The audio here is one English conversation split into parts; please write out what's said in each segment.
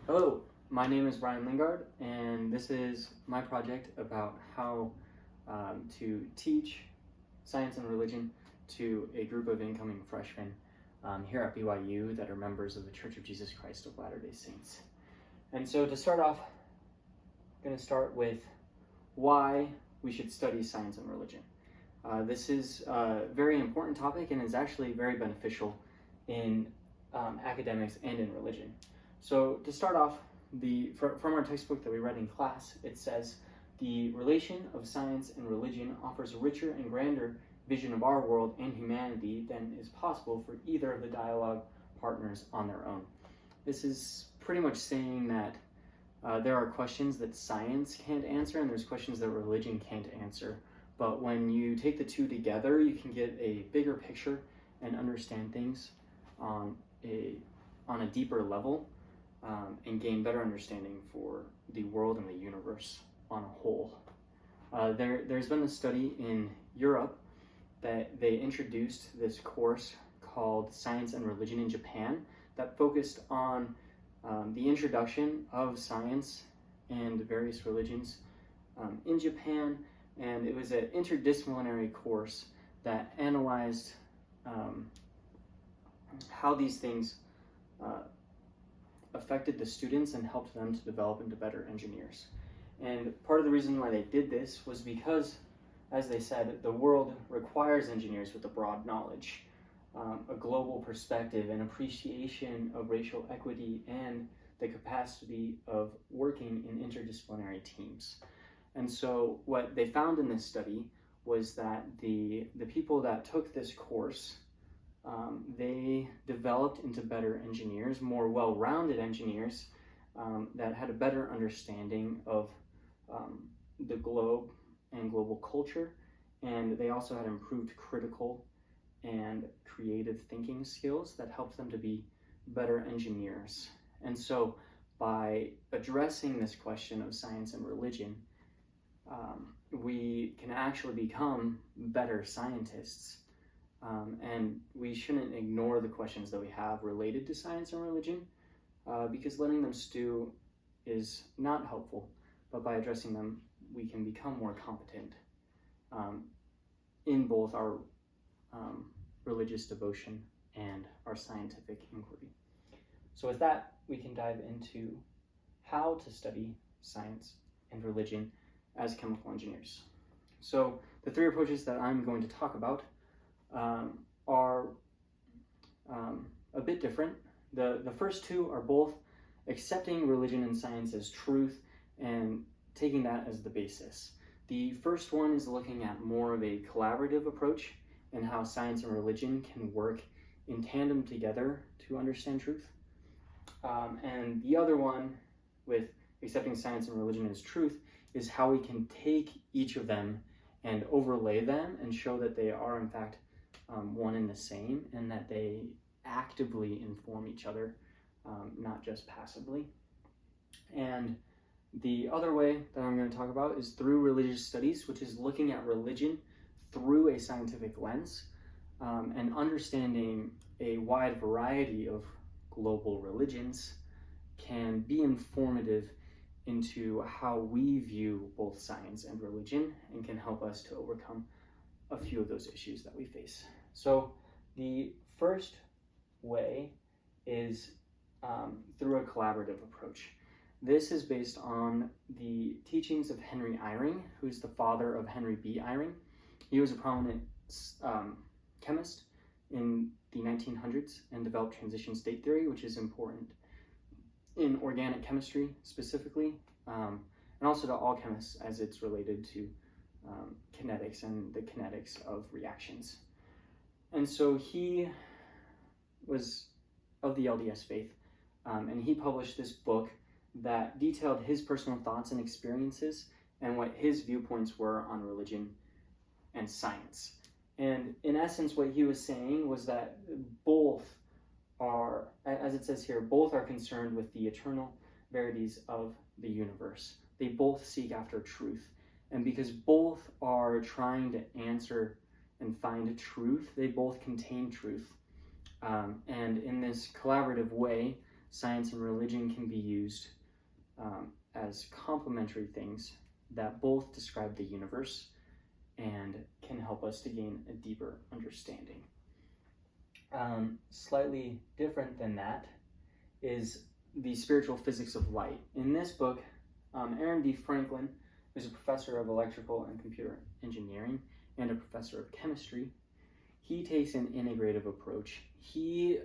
Hello, my name is Brian Lingard, and this is my project about how to teach science and religion to a group of incoming freshmen here at BYU that are members of the Church of Jesus Christ of Latter-day Saints. And so to start off, I'm going to start with why we should study science and religion. This is a very important topic and is actually very beneficial in academics and in religion. So to start off, from our textbook that we read in class, it says, the relation of science and religion offers a richer and grander vision of our world and humanity than is possible for either of the dialogue partners on their own. This is pretty much saying that there are questions that science can't answer and there's questions that religion can't answer. But when you take the two together, you can get a bigger picture and understand things on a deeper level. And gain better understanding for the world and the universe on a whole. There's been a study in Europe that they introduced this course called Science and Religion in Japan that focused on the introduction of science and various religions in Japan, and it was an interdisciplinary course that analyzed how these things affected the students and helped them to develop into better engineers. And part of the reason why they did this was because, as they said, the world requires engineers with a broad knowledge, a global perspective, an appreciation of racial equity, and the capacity of working in interdisciplinary teams. And so what they found in this study was that the people that took this course, they developed into better engineers, more well-rounded engineers that had a better understanding of the globe and global culture, and they also had improved critical and creative thinking skills that helped them to be better engineers. And so by addressing this question of science and religion, we can actually become better scientists. And we shouldn't ignore the questions that we have related to science and religion because letting them stew is not helpful, but by addressing them, we can become more competent in both our religious devotion and our scientific inquiry. So with that, we can dive into how to study science and religion as chemical engineers. So the three approaches that I'm going to talk about are a bit different. The first two are both accepting religion and science as truth and taking that as the basis. The first one is looking at more of a collaborative approach and how science and religion can work in tandem together to understand truth. And the other one, with accepting science and religion as truth, is how we can take each of them and overlay them and show that they are in fact one and the same, and that they actively inform each other, not just passively. And the other way that I'm going to talk about is through religious studies, which is looking at religion through a scientific lens and understanding a wide variety of global religions can be informative into how we view both science and religion and can help us to overcome a few of those issues that we face. So the first way is through a collaborative approach. This is based on the teachings of Henry Eyring, who's the father of Henry B. Eyring. He was a prominent chemist in the 1900s and developed transition state theory, which is important in organic chemistry specifically, and also to all chemists as it's related to kinetics and the kinetics of reactions. And so he was of the LDS faith, and he published this book that detailed his personal thoughts and experiences and what his viewpoints were on religion and science. And in essence, what he was saying was that both are, as it says here, both are concerned with the eternal verities of the universe. They both seek after truth. And because both are trying to answer and find truth, they both contain truth. And in this collaborative way, science and religion can be used as complementary things that both describe the universe and can help us to gain a deeper understanding. Slightly different than that is the spiritual physics of light. In this book, Aaron D. Franklin, who's a professor of electrical and computer engineering and a professor of chemistry, he takes an integrative approach. He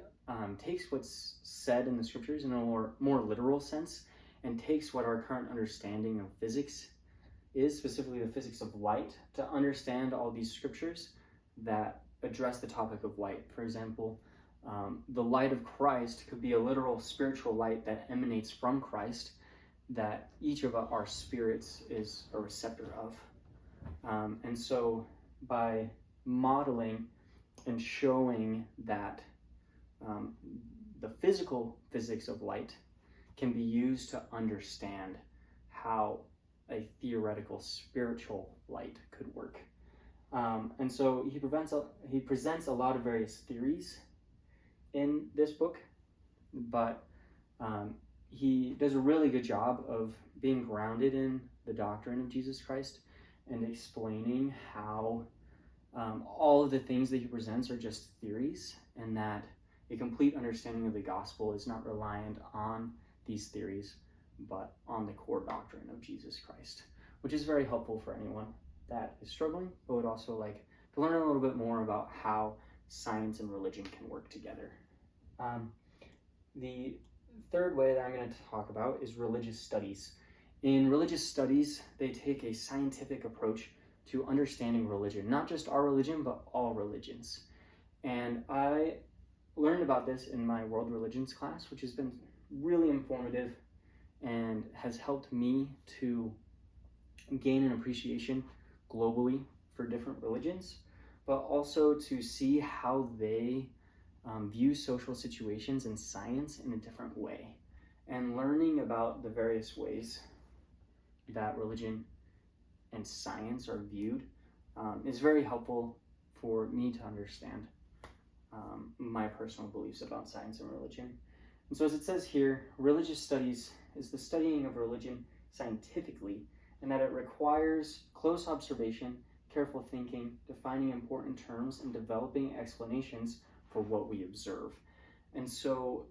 takes what's said in the scriptures in a more literal sense and takes what our current understanding of physics is, specifically the physics of light, to understand all these scriptures that address the topic of light. For example, the light of Christ could be a literal spiritual light that emanates from Christ that each of our spirits is a receptor of. And so by modeling and showing that the physical physics of light can be used to understand how a theoretical spiritual light could work. And so he presents a lot of various theories in this book, but he does a really good job of being grounded in the doctrine of Jesus Christ and explaining how all of the things that he presents are just theories, and that a complete understanding of the gospel is not reliant on these theories, but on the core doctrine of Jesus Christ, which is very helpful for anyone that is struggling, but would also like to learn a little bit more about how science and religion can work together. The third way that I'm going to talk about is religious studies. In religious studies, they take a scientific approach to understanding religion, not just our religion, but all religions. And I learned about this in my world religions class, which has been really informative and has helped me to gain an appreciation globally for different religions, but also to see how they view social situations and science in a different way. And learning about the various ways that religion and science are viewed is very helpful for me to understand my personal beliefs about science and religion. And so as it says here, religious studies is the studying of religion scientifically, and that it requires close observation, careful thinking, defining important terms, and developing explanations for what we observe. And so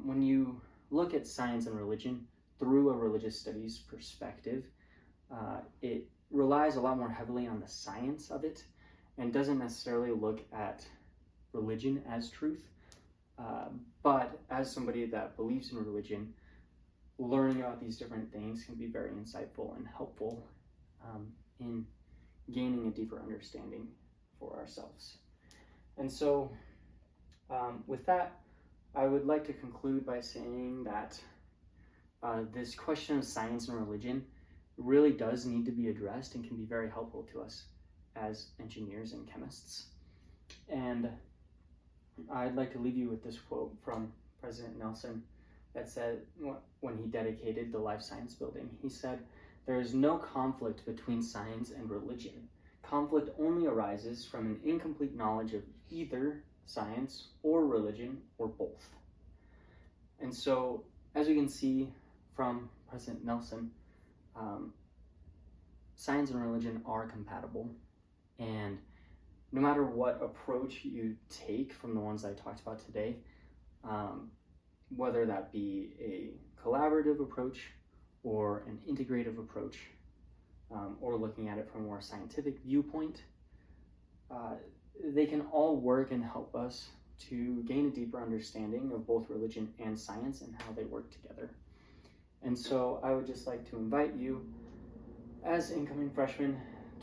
when you look at science and religion through a religious studies perspective, it relies a lot more heavily on the science of it and doesn't necessarily look at religion as truth. But as somebody that believes in religion, learning about these different things can be very insightful and helpful in gaining a deeper understanding for ourselves. And so with that, I would like to conclude by saying that this question of science and religion really does need to be addressed and can be very helpful to us as engineers and chemists. And I'd like to leave you with this quote from President Nelson that said, when he dedicated the Life Science Building, he said, "There is no conflict between science and religion. Conflict only arises from an incomplete knowledge of either science or religion or both." And so, as we can see from President Nelson, science and religion are compatible, and no matter what approach you take from the ones I talked about today, whether that be a collaborative approach or an integrative approach, or looking at it from a more scientific viewpoint, they can all work and help us to gain a deeper understanding of both religion and science and how they work together. And so I would just like to invite you as incoming freshmen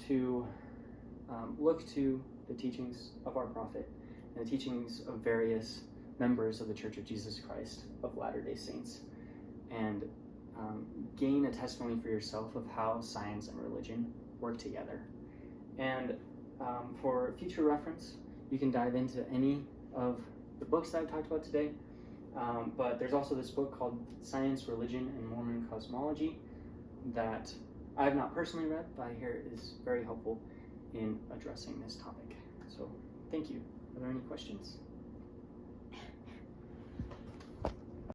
to look to the teachings of our prophet and the teachings of various members of the Church of Jesus Christ of Latter-day Saints, and gain a testimony for yourself of how science and religion work together. And for future reference, you can dive into any of the books that I've talked about today, but there's also this book called Science, Religion, and Mormon Cosmology that I have not personally read, but I hear is very helpful in addressing this topic. So thank you. Are there any questions?